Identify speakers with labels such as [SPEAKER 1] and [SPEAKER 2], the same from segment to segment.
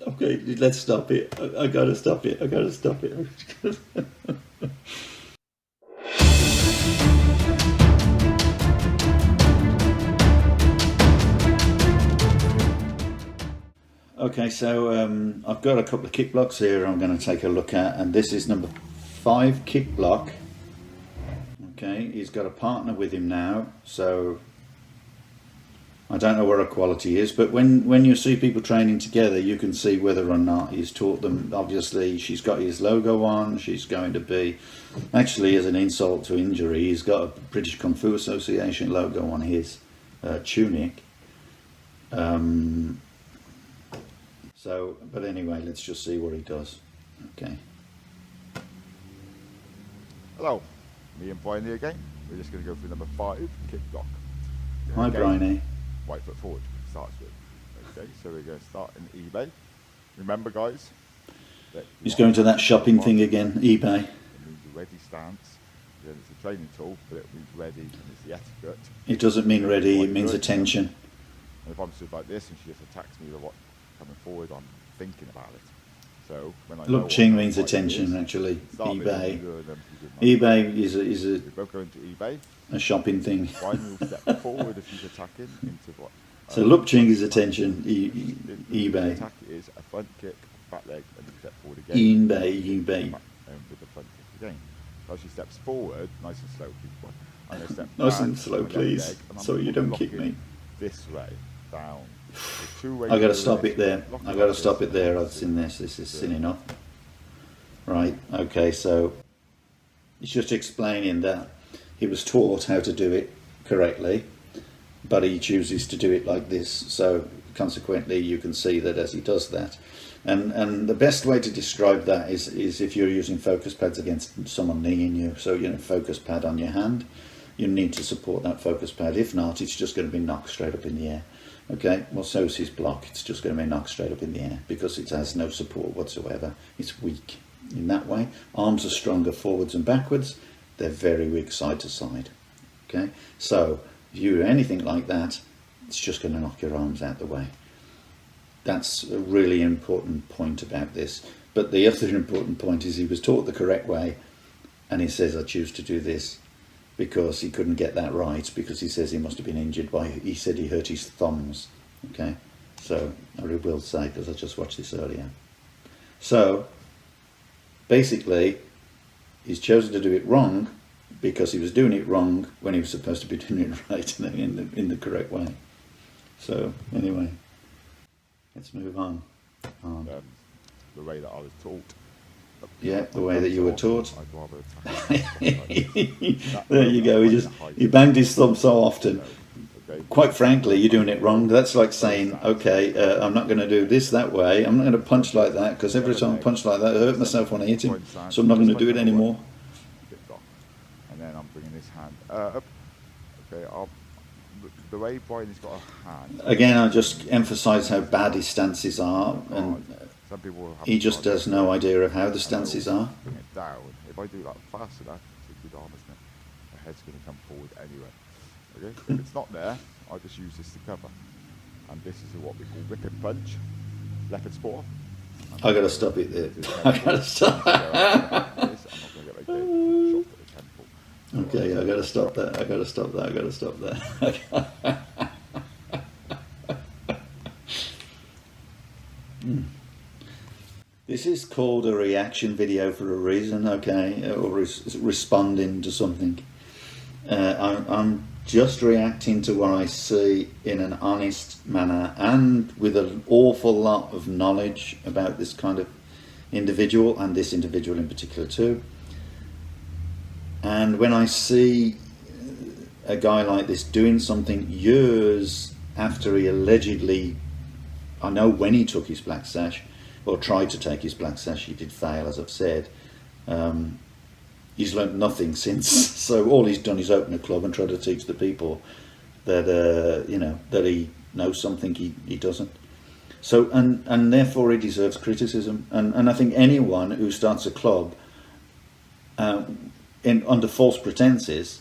[SPEAKER 1] Okay, let's stop it. I gotta stop it. I gotta stop it. Okay, so I've got a couple of kick blocks here I'm going to take a look at, and this is number 5 kick block. Okay, he's got a partner with him now, so I don't know what her quality is, but when you see people training together, you can see whether or not he's taught them. Obviously, she's got his logo on. She's going to be, actually, as an insult to injury, he's got a British Kung Fu Association logo on his tunic. So, but anyway, let's just see what he does. Okay.
[SPEAKER 2] Hello, me and Bryony again. We're just going to go through number 5, kick block.
[SPEAKER 1] Hi, Bryony.
[SPEAKER 2] Right foot forward starts with. Okay, so we're going to start in eBay. Remember, guys,
[SPEAKER 1] He's going to that shopping thing again, eBay.
[SPEAKER 2] It means a ready stance. Then it's a training tool, but it means ready, and it's the etiquette.
[SPEAKER 1] It doesn't mean ready, it means attention.
[SPEAKER 2] And if I'm stood like this and she just attacks me with what coming forward, I'm thinking about it. So when I
[SPEAKER 1] Look, Ching means attention, actually. eBay. eBay is
[SPEAKER 2] we both go into eBay.
[SPEAKER 1] a shopping thing.
[SPEAKER 2] One will step forward if he's attacking into what?
[SPEAKER 1] So look, Ching is attention. eBay.
[SPEAKER 2] The attack is a front kick, back leg, and you step forward again.
[SPEAKER 1] eBay.
[SPEAKER 2] With the front kick again. So she steps forward, nice and slow, people. I'm going to step
[SPEAKER 1] Nice and slow, please, so you don't kick me.
[SPEAKER 2] This way, down.
[SPEAKER 1] I got to stop it there. I got to stop it there. I've seen this. This is sin enough. Right. Okay. So it's just explaining that he was taught how to do it correctly, but he chooses to do it like this. So consequently, you can see that as he does that, and the best way to describe that is if you're using focus pads against someone kneeing you. So focus pad on your hand. You need to support that focus pad. If not, it's just going to be knocked straight up in the air. Okay, well, so is his block. It's just going to be knocked straight up in the air because it has no support whatsoever. It's weak in that way. Arms are stronger forwards and backwards. They're very weak side to side. Okay, so if you do anything like that, it's just going to knock your arms out the way. That's a really important point about this. But the other important point is he was taught the correct way, and he says, I choose to do this, because he couldn't get that right, because he says he must have been injured by, he said he hurt his thumbs. Okay, so I will say, because I just watched this earlier. So basically, he's chosen to do it wrong because he was doing it wrong when he was supposed to be doing it right in the correct way. So anyway, let's move on.
[SPEAKER 2] The way that I was taught.
[SPEAKER 1] Yeah, the way that you were taught.
[SPEAKER 2] I'd rather attack.
[SPEAKER 1] There you go. He banged his thumb so often. Quite frankly, you're doing it wrong. That's like saying, okay, I'm not going to do this that way. I'm not going to punch like that, because every time I punch like that, I hurt myself when I hit him. So I'm not going to do it anymore.
[SPEAKER 2] And then I'm bringing this hand up. Okay, the way Bryony's got a hand.
[SPEAKER 1] Again, I just emphasise how bad his stances are, and
[SPEAKER 2] some people
[SPEAKER 1] he just has no idea of how the stances are.
[SPEAKER 2] Bring it down. If I do that fast enough, it's a good arm, isn't it? The head's going to come forward anyway. Okay, if it's not there, I just use this to cover. And this is what we call whipping punch, leopard sport.
[SPEAKER 1] I got to stop it there. I got to stop. Okay, I got to stop that. I got to stop that. I got to stop that. This is called a reaction video for a reason, okay, or responding to something. I'm just reacting to what I see in an honest manner and with an awful lot of knowledge about this kind of individual, and this individual in particular too. And when I see a guy like this doing something years after he allegedly, I know when he took his black sash, or tried to take his black sash, he did fail, as I've said. He's learnt nothing since. So all he's done is open a club and try to teach the people that that he knows something he doesn't. So and therefore he deserves criticism. And I think anyone who starts a club under false pretenses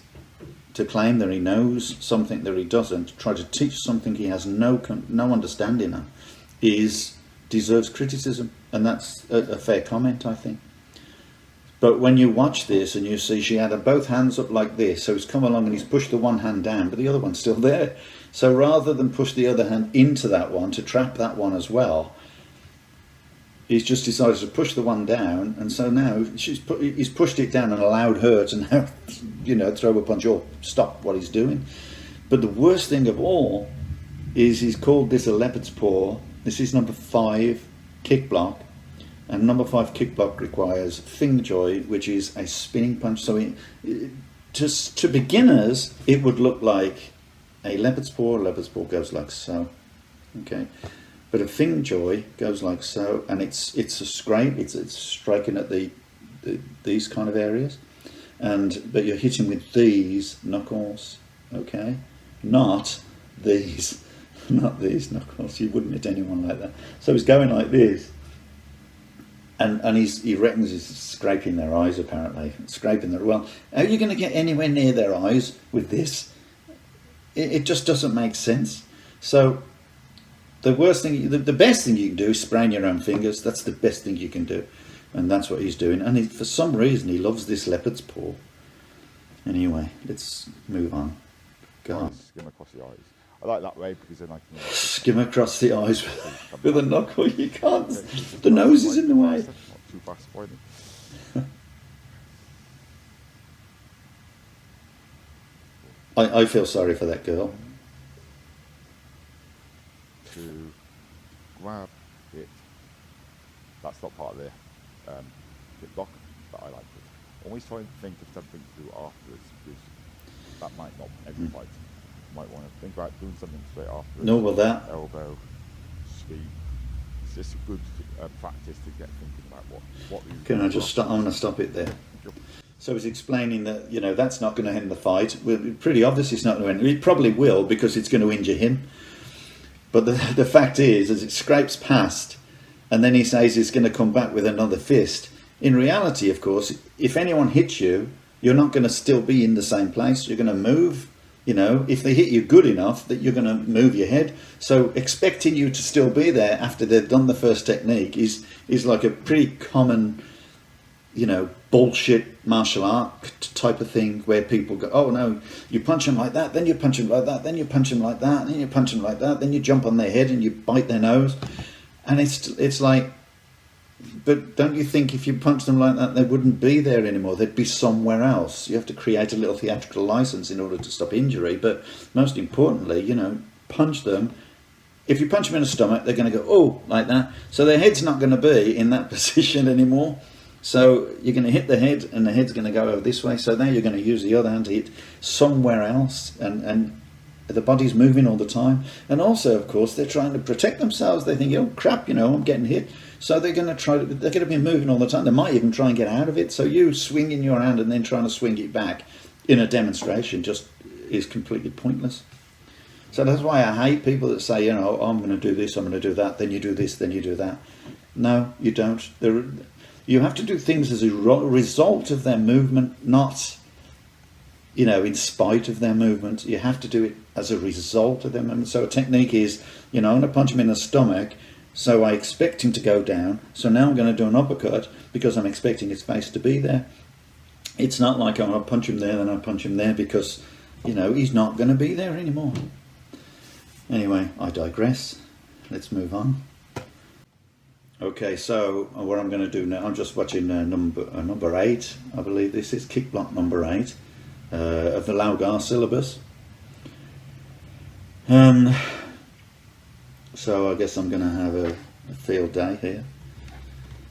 [SPEAKER 1] to claim that he knows something that he doesn't, try to teach something he has no understanding of, is deserves criticism, and that's a fair comment, I think. But when you watch this and you see she had both hands up like this, so he's come along and he's pushed the one hand down, but the other one's still there. So rather than push the other hand into that one to trap that one as well, he's just decided to push the one down, and so now he's pushed it down and allowed her to now, you know, throw a punch or stop what he's doing. But the worst thing of all is he's called this a leopard's paw. This is number 5 kick block. And number 5 kick block requires finger joy, which is a spinning punch. So to beginners, it would look like a leopard's paw. Leopard's paw goes like so, okay. But a finger joy goes like so, and it's a scrape. It's striking at these kind of areas, but you're hitting with these knuckles, okay, not these knuckles. You wouldn't hit anyone like that. So he's going like this. And he reckons he's scraping their eyes, apparently. Well, how are you going to get anywhere near their eyes with this? It just doesn't make sense. So the best thing you can do is sprain your own fingers. That's the best thing you can do. And that's what he's doing. And for some reason, he loves this leopard's paw. Anyway, let's move on. Go on.
[SPEAKER 2] Skim across the eyes. I like that way because then I can
[SPEAKER 1] skim across the eyes with a knuckle. You can't. The nose is in the way.
[SPEAKER 2] Not too fast pointing.
[SPEAKER 1] I feel sorry for that girl.
[SPEAKER 2] To grab it. That's not part of the hip block, but I like it. Always try and think of something to do afterwards, because that might not every fight. Might want to think about doing something straight after.
[SPEAKER 1] No, well that
[SPEAKER 2] elbow, sweep. It's just a good practice to get thinking about what.
[SPEAKER 1] Can I just stop? I'm going to stop it there. So he's explaining that, you know, that's not going to end the fight. Well, pretty obvious it's not going to end. It probably will, because it's going to injure him. But the fact is, as it scrapes past, and then he says he's going to come back with another fist. In reality, of course, if anyone hits you, you're not going to still be in the same place. You're going to move. You know, if they hit you good enough that you're going to move your head. So expecting you to still be there after they've done the first technique is like a pretty common, you know, bullshit martial art type of thing, where people go, oh no, you punch them like that, then you punch them like that, then you punch them like that, then you punch them like that, then you jump on their head and you bite their nose. And it's like, but don't you think if you punch them like that, they wouldn't be there anymore? They'd be somewhere else. You have to create a little theatrical license in order to stop injury. But most importantly, you know, punch them. If you punch them in the stomach, they're going to go, oh, like that. So their head's not going to be in that position anymore. So you're going to hit the head, and the head's going to go over this way. So now you're going to use the other hand to hit somewhere else. And the body's moving all the time. And also, of course, they're trying to protect themselves. They think, oh, crap, you know, I'm getting hit. So they're going to be moving all the time. They might even try and get out of it. So you swinging your hand and then trying to swing it back in a demonstration just is completely pointless. So that's why I hate people that say, you know, oh, I'm going to do this, I'm going to do that, then you do this, then you do that. No, you don't. You have to do things as a result of their movement, not, you know, in spite of their movement. You have to do it as a result of their movement. So a technique is, you know, I'm going to punch him in the stomach. So I expect him to go down. So now I'm going to do an uppercut because I'm expecting his face to be there. It's not like I'm going to punch him there, then I punch him there, because, you know, he's not going to be there anymore. Anyway, I digress. Let's move on. Okay, so what I'm going to do now, I'm just watching number 8, I believe this is, kick block number 8 of the Lau Gar syllabus. So I guess I'm going to have a field day here.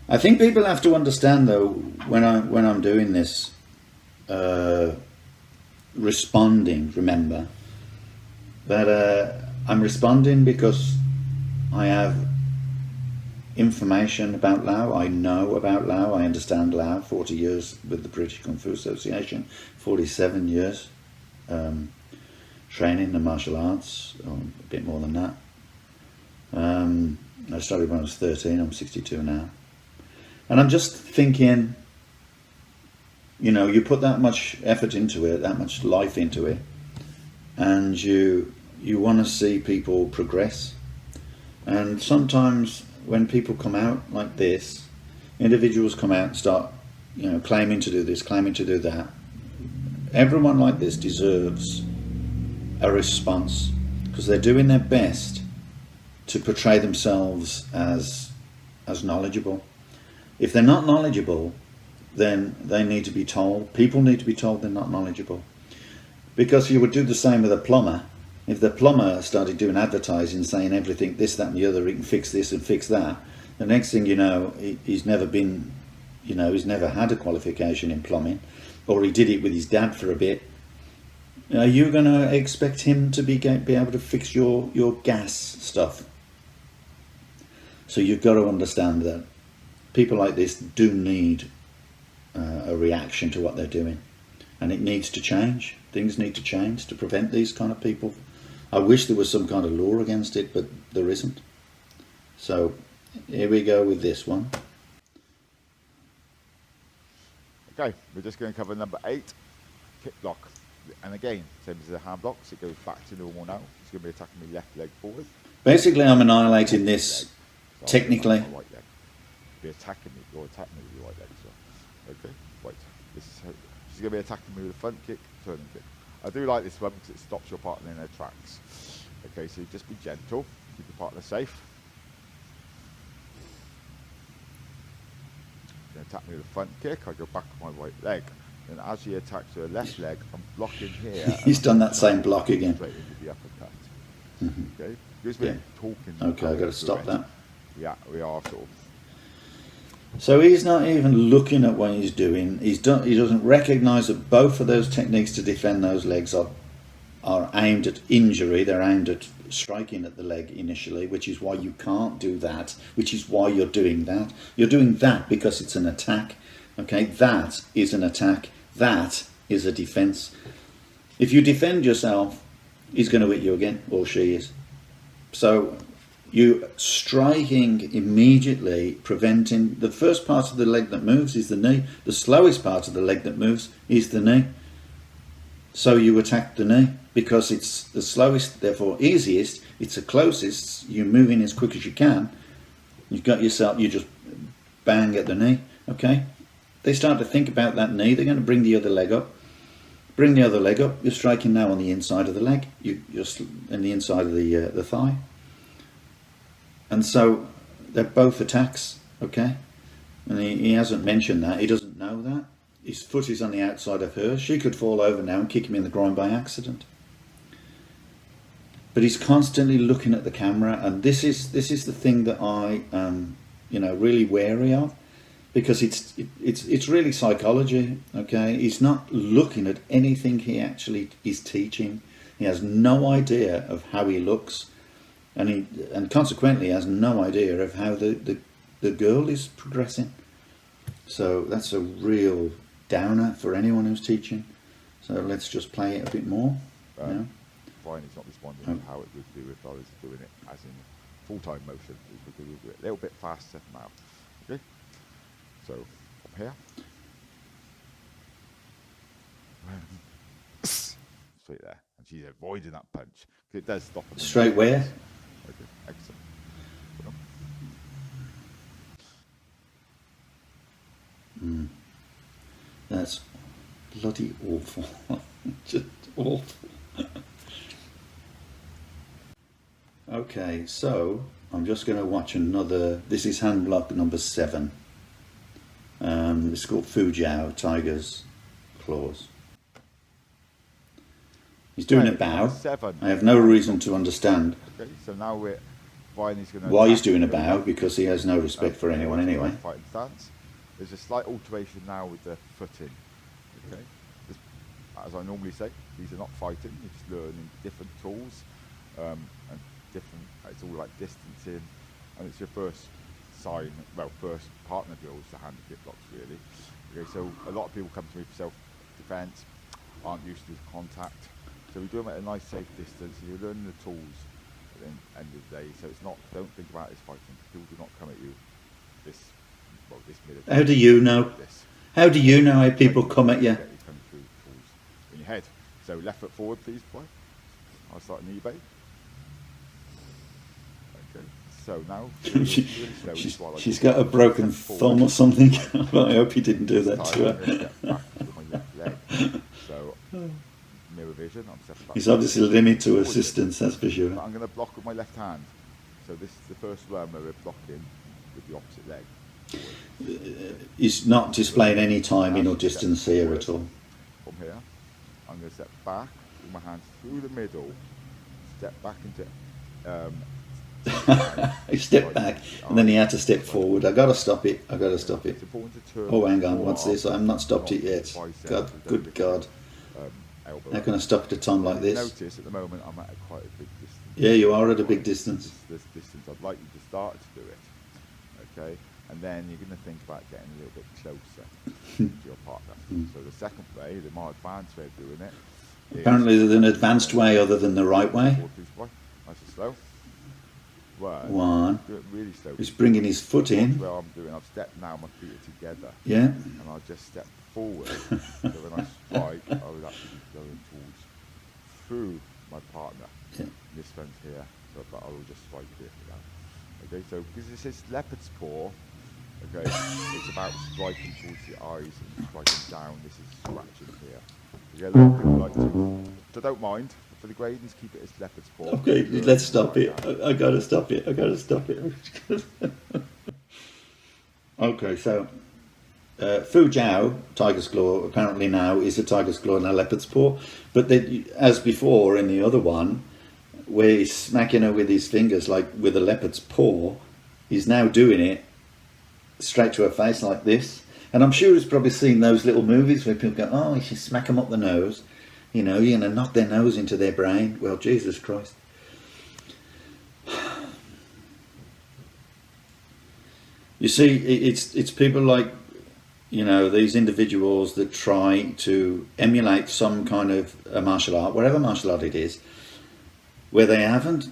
[SPEAKER 1] I think people have to understand, though, when I'm doing this, responding, remember, that I'm responding because I have information about Lau. I know about Lau. I understand Lau. 40 years with the British Kung Fu Association, 47 years training in martial arts, or a bit more than that. I started when I was 13, I'm 62 now. And I'm just thinking, you know, you put that much effort into it, that much life into it, and you want to see people progress. And sometimes when people come out like this, individuals come out and start, you know, claiming to do this, claiming to do that. Everyone like this deserves a response, because they're doing their best to portray themselves as knowledgeable. If they're not knowledgeable, then they need to be told. People need to be told they're not knowledgeable. Because you would do the same with a plumber. If the plumber started doing advertising, saying everything, this, that and the other, he can fix this and fix that, the next thing you know, he's never been, you know, he's never had a qualification in plumbing, or he did it with his dad for a bit. Are you going to expect him to be able to fix your gas stuff? So you've got to understand that people like this do need a reaction to what they're doing, and it needs to change. Things need to change to prevent these kind of people. I wish there was some kind of law against it, but there isn't. So here we go with this one.
[SPEAKER 2] Okay, we're just going to cover number 8, kick block. And again, same as the hand blocks, it goes back to normal now. It's going to be attacking me left leg forward.
[SPEAKER 1] Basically, I'm annihilating this technically.
[SPEAKER 2] Right leg. Be attacking me. You're attacking me with your right leg. So, okay, right. This is how, she's going to be attacking me with a front kick, turning kick. I do like this one because it stops your partner in their tracks. Okay, so you just be gentle, keep your partner safe. Going to attack me with a front kick. I go back on my right leg. And as he attacks her left leg, I'm blocking here.
[SPEAKER 1] He's done that same block again.
[SPEAKER 2] Straight into the uppercut.
[SPEAKER 1] Mm-hmm.
[SPEAKER 2] Okay, because we're talking.
[SPEAKER 1] Okay, I've got to stop that.
[SPEAKER 2] Yeah, we are sort of.
[SPEAKER 1] So he's not even looking at what he's doing. He doesn't recognise that both of those techniques to defend those legs are aimed at injury. They're aimed at striking at the leg initially, which is why you can't do that, which is why you're doing that. You're doing that because it's an attack. Okay, that is an attack. That is a defence. If you defend yourself, he's going to hit you again, or she is. So you striking immediately, preventing the first part of the leg that moves is the knee. The slowest part of the leg that moves is the knee. So you attack the knee because it's the slowest, therefore easiest. It's the closest. You're moving as quick as you can. You've got yourself. You just bang at the knee. Okay. They start to think about that knee. They're going to bring the other leg up. Bring the other leg up. You're striking now on the inside of the leg. You're in the inside of the thigh. And so they're both attacks, okay? And he hasn't mentioned that. He doesn't know that. His foot is on the outside of hers. She could fall over now and kick him in the groin by accident. But he's constantly looking at the camera, and this is the thing that I am, really wary of, because it's really psychology, okay? He's not looking at anything he actually is teaching. He has no idea of how he looks. And consequently has no idea of how the girl is progressing. So that's a real downer for anyone who's teaching. So let's just play it a bit more.
[SPEAKER 2] Fine, he's not responding to how it would do if I was doing it as in full-time motion. We could do it a little bit faster now. Okay, so from here. Straight there. And she's avoiding that punch. It does stop her.
[SPEAKER 1] Straight where?
[SPEAKER 2] Okay, excellent.
[SPEAKER 1] That's bloody awful. Just awful. Okay, so I'm just going to watch another. This is hand block number 7. It's called Fu Tiger's Claws. He's doing a bow.
[SPEAKER 2] 7.
[SPEAKER 1] I have no reason to understand
[SPEAKER 2] So now we're he's going to
[SPEAKER 1] why he's doing a bow, because he has no respect for anyone anyway.
[SPEAKER 2] Fighting stance. There's a slight alteration now with the footing. Okay, as I normally say, these are not fighting. You're just learning different tools and different. It's all like distancing, and it's your first sign. Well, first partner drills to hand kick blocks really. Okay, so a lot of people come to me for self-defense, aren't used to contact. So we do them at a nice safe distance. And you're learning the tools. At the end of the day, so it's not. Don't think about it as fighting. People do not come at you this military.
[SPEAKER 1] How do you know? How do you know how people come at you?
[SPEAKER 2] Coming through tools in your head. So left foot forward, please, boy. I'll start an eBay. Okay. so now.
[SPEAKER 1] She's got a broken thumb or something. I hope he didn't do that to her.
[SPEAKER 2] Step back with my left leg. So mirror vision. I'm stepping back.
[SPEAKER 1] He's obviously limited to assistance, that's for sure.
[SPEAKER 2] But I'm going to block with my left hand. So this is the first round where we're blocking with the opposite leg.
[SPEAKER 1] He's not displaying any timing or distance here at all.
[SPEAKER 2] From here, I'm going to step back with my hands through the middle, step back into.
[SPEAKER 1] He stepped back and then he had to step forward. I got to stop it. I got to stop it. Oh, hang on. What's this? I've not stopped it yet. God, good God. How can I stop at a time like this?
[SPEAKER 2] Notice at the moment I'm at quite a big distance.
[SPEAKER 1] Yeah, you are at a big distance.
[SPEAKER 2] This distance, I'd like you to start to do it, okay? And then you're going to think about getting a little bit closer to your partner. So the second way, the more advanced way of doing it.
[SPEAKER 1] Apparently there's an advanced way other than the right way.
[SPEAKER 2] Nice and slow.
[SPEAKER 1] One.
[SPEAKER 2] Do it really slow.
[SPEAKER 1] He's bringing his foot in.
[SPEAKER 2] Well, I'm doing. I've stepped now. My feet are together.
[SPEAKER 1] Yeah.
[SPEAKER 2] And I'll just step forward. So when I strike, I will actually be going towards through my partner.
[SPEAKER 1] Yeah.
[SPEAKER 2] This one's here, but I will just strike here for that. Okay. So because this is leopard's paw. Okay. It's about striking towards the eyes and striking down. This is scratching here. Yeah, a lot of people like to. So don't mind. For the gradings, keep it as leopard's paw.
[SPEAKER 1] Okay, let's stop it. I gotta stop it. I gotta stop it. Okay, so Fu Jiao, tiger's claw, apparently now is a tiger's claw and a leopard's paw. But then, as before in the other one, where he's smacking her with his fingers like with a leopard's paw, he's now doing it straight to her face like this. And I'm sure he's probably seen those little movies where people go, oh, you should smack them up the nose. You know, you're going to knock their nose into their brain. Well, Jesus Christ. You see, it's people like, you know, these individuals that try to emulate some kind of a martial art, whatever martial art it is, where they haven't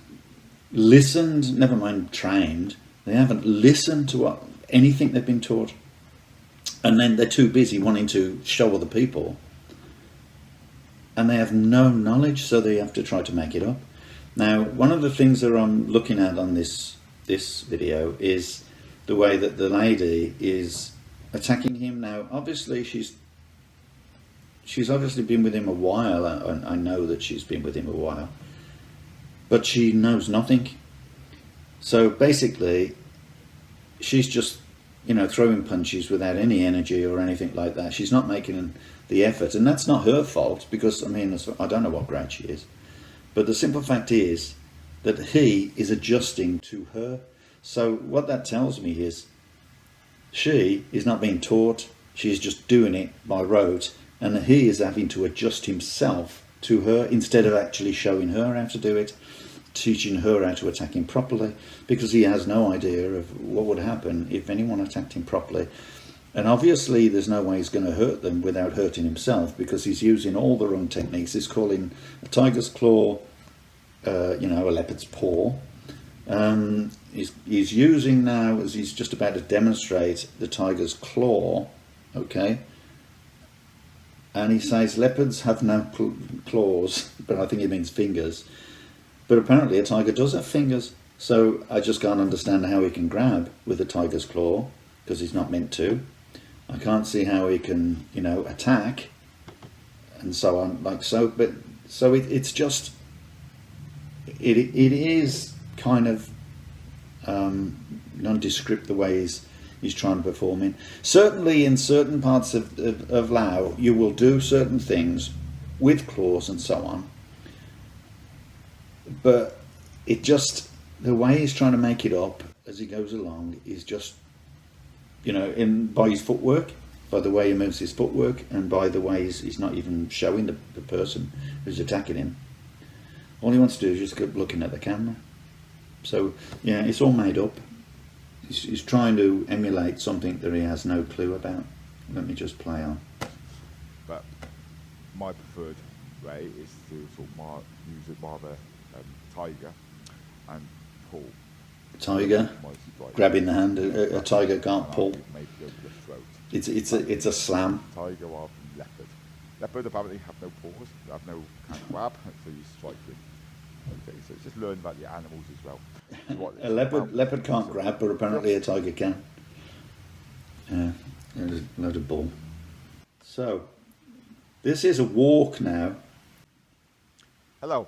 [SPEAKER 1] listened, never mind trained, they haven't listened to anything they've been taught. And then they're too busy wanting to show other people. And they have no knowledge, so they have to try to make it up. Now, one of the things that I'm looking at on this video is the way that the lady is attacking him. Now, obviously, she's obviously been with him a while. I know that she's been with him a while, but she knows nothing. So basically, she's just, you know, throwing punches without any energy or anything like that. She's not making the effort, and that's not her fault, because I mean, I don't know what grade she is, but the simple fact is that he is adjusting to her. So what that tells me is she is not being taught, she's just doing it by rote, and he is having to adjust himself to her instead of actually showing her how to do it, teaching her how to attack him properly, because he has no idea of what would happen if anyone attacked him properly. And obviously there's no way he's going to hurt them without hurting himself, because he's using all the wrong techniques. He's calling a tiger's claw, you know, a leopard's paw. He's using now, as he's just about to demonstrate, the tiger's claw, okay? And he says leopards have no claws, but I think he means fingers. But apparently a tiger does have fingers. So I just can't understand how he can grab with a tiger's claw, because he's not meant to. I can't see how he can, you know, attack and so on, like so. But so it's just, it is kind of nondescript the way he's trying to perform in. Certainly in certain parts of Lau, you will do certain things with claws and so on. But it just, the way he's trying to make it up as he goes along is just, you know, by his footwork, by the way he moves his footwork, and by the way he's not even showing the person who's attacking him. All he wants to do is just keep looking at the camera. So, yeah, it's all made up. He's trying to emulate something that he has no clue about. Let me just play on.
[SPEAKER 2] But my preferred way is to sort of use it rather tiger and pull.
[SPEAKER 1] Tiger, grabbing the hand. A tiger can't pull.
[SPEAKER 2] Maybe go to the throat.
[SPEAKER 1] It's a slam.
[SPEAKER 2] Tiger rather than leopard. Leopard apparently have no paws, they have no kind of grab, so you strike with Okay, so it's just learn about the animals as well. So what
[SPEAKER 1] A
[SPEAKER 2] it's about-
[SPEAKER 1] leopard can't
[SPEAKER 2] so
[SPEAKER 1] grab, but apparently a
[SPEAKER 2] just-
[SPEAKER 1] tiger can. Yeah, there's a load of bull. So, this is a walk now.
[SPEAKER 2] Hello,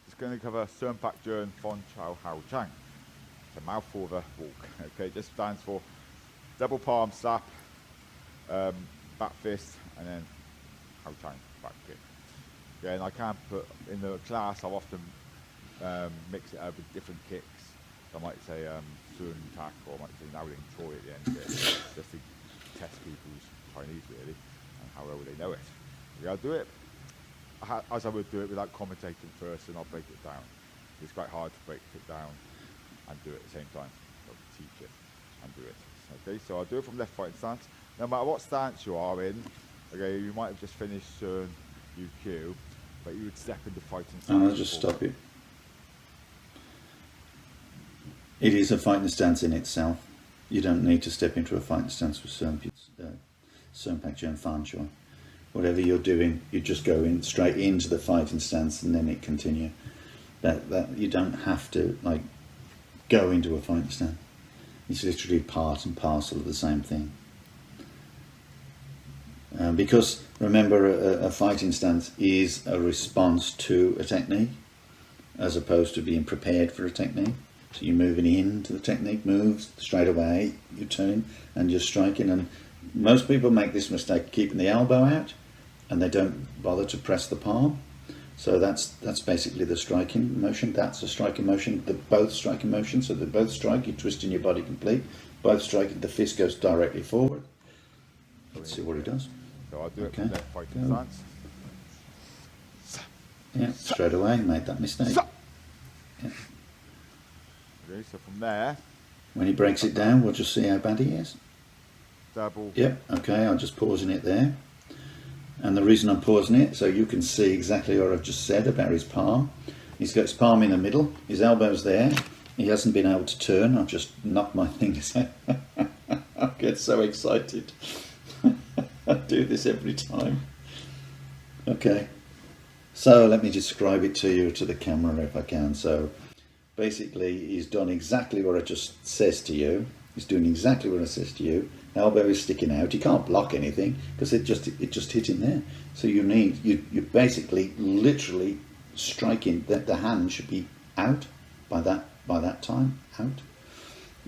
[SPEAKER 2] just going to cover Sun Pak Jern Fon Chow Hao Chang. It's a mouthful of a walk. Okay, it just stands for double palm slap, back fist, and then Hao Chang, back kick. Yeah, and I can't put, in the class, I'll often mix it up with different kicks. I might say Sun Tak, or I might say Now Ling Choi at the end of it, just to test people's Chinese really, and how well they know it. Yeah, I'll do it as I would do it without commentating first, and I'll break it down. It's quite hard to break it down and do it at the same time. I'll teach it and do it. Okay, so I'll do it from left fighting stance. No matter what stance you are in, okay, you might have just finished Sun UQ, but you would step into fighting stance.
[SPEAKER 1] And I'll just stop you. It is a fighting stance in itself. You don't need to step into a fighting stance with Sun Pak Jern Fan Choi. Whatever you're doing, you just go in straight into the fighting stance and then it continue. That you don't have to like go into a fighting stance. It's literally part and parcel of the same thing. Because remember, a fighting stance is a response to a technique, as opposed to being prepared for a technique. So you're moving into the technique, moves straight away, you turn and you're striking. And most people make this mistake, keeping the elbow out, and they don't bother to press the palm. So that's basically the striking motion. That's a striking motion. They're both striking motion. So they both strike. You're twisting your body complete. Both striking. The fist goes directly forward. Let's see what he does.
[SPEAKER 2] So I'll do it from
[SPEAKER 1] Okay.
[SPEAKER 2] left fighting
[SPEAKER 1] Go.
[SPEAKER 2] stance.
[SPEAKER 1] Yeah, straight away made that mistake. Yeah.
[SPEAKER 2] Okay, so from there,
[SPEAKER 1] When he breaks it down, we'll just see how bad he is.
[SPEAKER 2] double.
[SPEAKER 1] Yep. Okay, I'm just pausing it there. And the reason I'm pausing it, so you can see exactly what I've just said about his palm. He's got his palm in the middle, his elbow's there. He hasn't been able to turn. I've just knocked my fingers out. I get so excited. I do this every time. Okay. So let me describe it to you, to the camera if I can. So basically he's done exactly what I just says to you. He's doing exactly what I says to you. Elbow is sticking out. He can't block anything because it just hit him there. So you basically literally striking that the hand should be out by that time, out.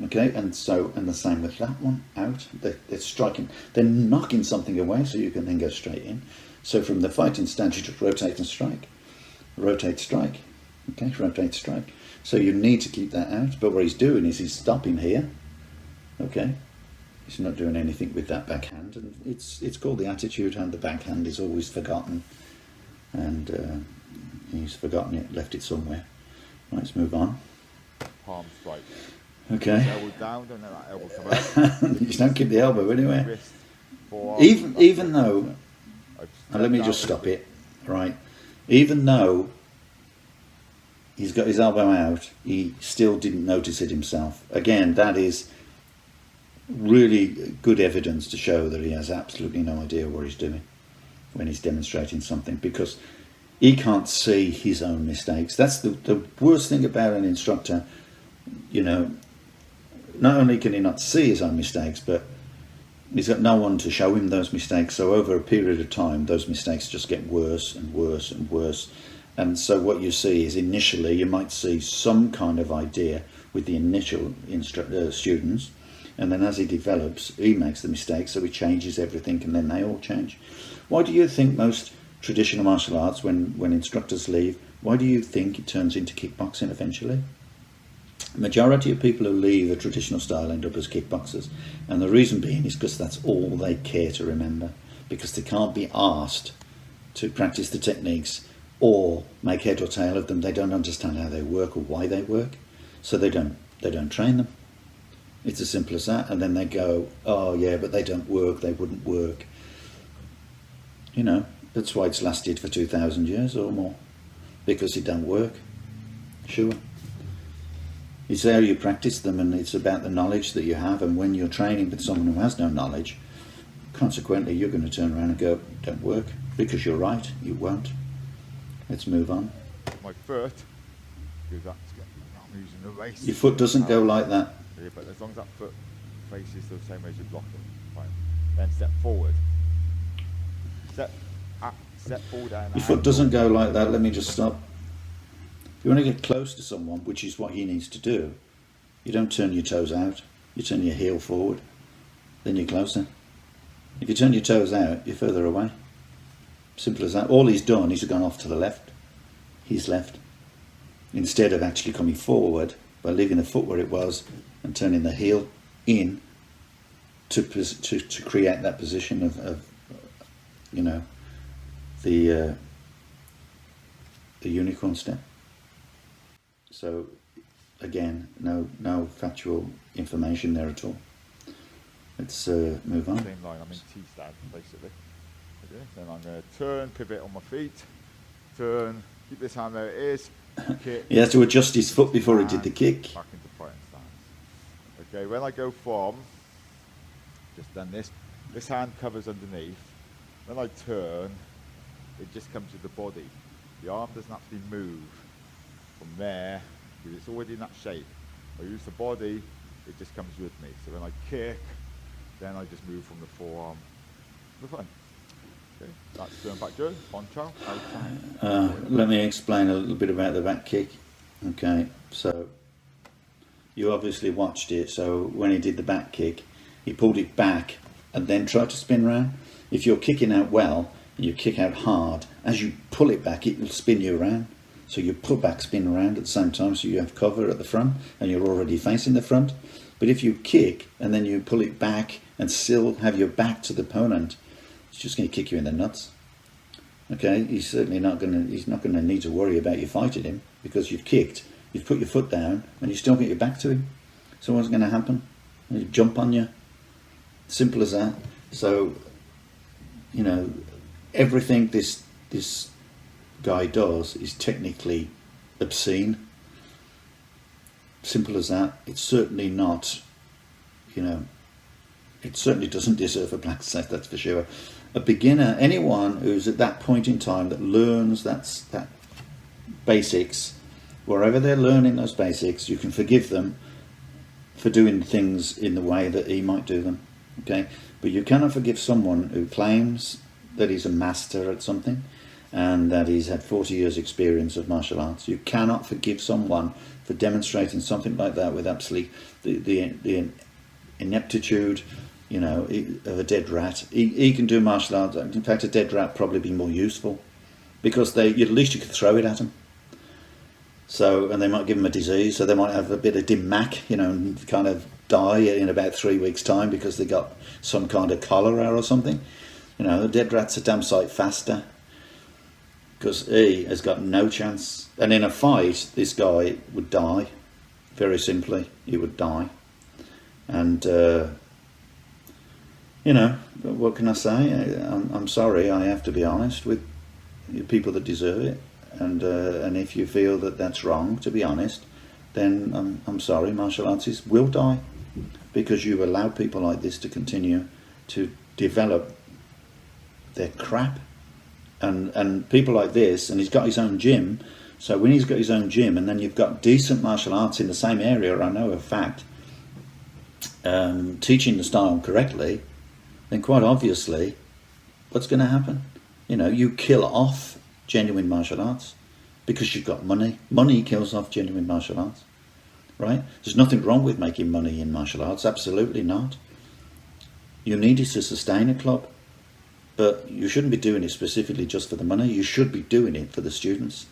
[SPEAKER 1] Okay, and the same with that one, out. They're striking, they're knocking something away, so you can then go straight in. So from the fighting stance, you just rotate and strike, rotate, strike. Okay, rotate, strike. So you need to keep that out. But what he's doing is he's stopping here. Okay. He's not doing anything with that backhand, and it's called the attitude hand. The backhand is always forgotten, and he's forgotten it, left it somewhere. Right, let's move on.
[SPEAKER 2] Palm strike.
[SPEAKER 1] Okay.
[SPEAKER 2] Elbow down, don't let that elbow come out.
[SPEAKER 1] You don't keep the elbow anywhere.
[SPEAKER 2] Wrist, forearm,
[SPEAKER 1] Even though, and let me
[SPEAKER 2] down,
[SPEAKER 1] just stop it. Right. Even though he's got his elbow out, he still didn't notice it himself. Again, that is really good evidence to show that he has absolutely no idea what he's doing when he's demonstrating something, because he can't see his own mistakes. That's the worst thing about an instructor. You know, not only can he not see his own mistakes, but he's got no one to show him those mistakes. So over a period of time, those mistakes just get worse and worse and worse. And so what you see is, initially you might see some kind of idea with the initial students, and then as he develops, he makes the mistake, so he changes everything, and then they all change. Why do you think most traditional martial arts, when instructors leave, why do you think it turns into kickboxing eventually? The majority of people who leave a traditional style end up as kickboxers, and the reason being is because that's all they care to remember, because they can't be asked to practice the techniques or make head or tail of them. They don't understand how they work or why they work, so they don't train them. It's as simple as that. And then they go, oh yeah, but they don't work, they wouldn't work. You know, that's why it's lasted for 2,000 years or more, because it don't work. Sure. It's how you practice them, and it's about the knowledge that you have. And when you're training with someone who has no knowledge, consequently you're going to turn around and go, don't work, because you're right, you won't. Let's move on.
[SPEAKER 2] My foot because I'm using the race.
[SPEAKER 1] Your foot doesn't go like that.
[SPEAKER 2] Yeah, but as long as that foot faces the same way as you're blocking, fine. Then step forward. Step forward and
[SPEAKER 1] Your foot doesn't go like that. Let me just stop. If you want to get close to someone, which is what he needs to do, you don't turn your toes out. You turn your heel forward. Then you're closer. If you turn your toes out, you're further away. Simple as that. All he's done is gone off to the left. He's left. Instead of actually coming forward by leaving the foot where it was and turning the heel in to create that position of you know, the unicorn step. So again, no factual information there at all. Let's move on.
[SPEAKER 2] Same line, I'm in T-stand basically. Okay, then I'm going to turn, pivot on my feet, turn, keep this hand where it is, kick.
[SPEAKER 1] He has to adjust his foot before he did the kick.
[SPEAKER 2] Back into fighting stance. Okay, when I go from, just done this hand covers underneath. When I turn, it just comes with the body. The arm doesn't actually move from there, because it's already in that shape. I use the body, it just comes with me. So when I kick, then I just move from the forearm to the front. Okay, that's turn back Joe, on chow, outside.
[SPEAKER 1] Let me explain a little bit about the back kick. Okay, so you obviously watched it. So when he did the back kick, he pulled it back and then tried to spin round. If you're kicking out well and you kick out hard, as you pull it back, it will spin you around. So you pull back, spin around at the same time, so you have cover at the front and you're already facing the front. But if you kick and then you pull it back and still have your back to the opponent, it's just going to kick you in the nuts. Okay, he's certainly not going to need to worry about you fighting him, because you've kicked, you've put your foot down, and you still get your back to him. So what's going to happen? He'll jump on you. Simple as that. So, you know, everything this guy does is technically obscene. Simple as that. It's certainly not, you know, it certainly doesn't deserve a black set, that's for sure. A beginner, anyone who's at that point in time that learns that basics, wherever they're learning those basics, you can forgive them for doing things in the way that he might do them. Okay, but you cannot forgive someone who claims that he's a master at something and that he's had 40 years experience of martial arts. You cannot forgive someone for demonstrating something like that with absolutely the ineptitude, you know, of a dead rat. He can do martial arts. In fact, a dead rat probably be more useful, because at least you could throw it at them. So, and they might give him a disease, so they might have a bit of dim mac, you know, and kind of die in about 3 weeks' time because they got some kind of cholera or something. You know, the dead rat's a damn sight faster, because he has got no chance. And in a fight, this guy would die. Very simply, he would die. And you know, what can I say? I'm sorry, I have to be honest with people that deserve it. And if you feel that that's wrong, to be honest, then I'm sorry, martial artists will die, because you allow people like this to continue to develop their crap. And people like this, and he's got his own gym, so when he's got his own gym and then you've got decent martial arts in the same area, I know of fact, teaching the style correctly, then quite obviously what's going to happen? You know, you kill off genuine martial arts because you've got money. Money kills off genuine martial arts, right? There's nothing wrong with making money in martial arts, absolutely not. You need it to sustain a club, but you shouldn't be doing it specifically just for the money. You should be doing it for the students,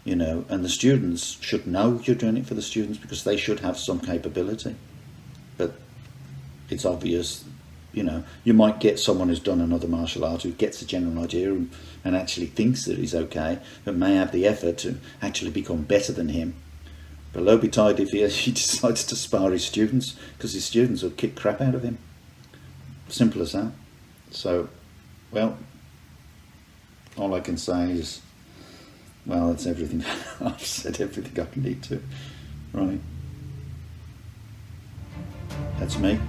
[SPEAKER 1] you know, and the students should know you're doing it for the students, because they should have some capability. But it's obvious, you know, you might get someone who's done another martial art who gets a general idea and actually thinks that he's okay, but may have the effort to actually become better than him. But low betide if he decides to spar his students, because his students will kick crap out of him. Simple as that. So, well, all I can say is, well, that's everything. I've said everything I need to. Right. That's me.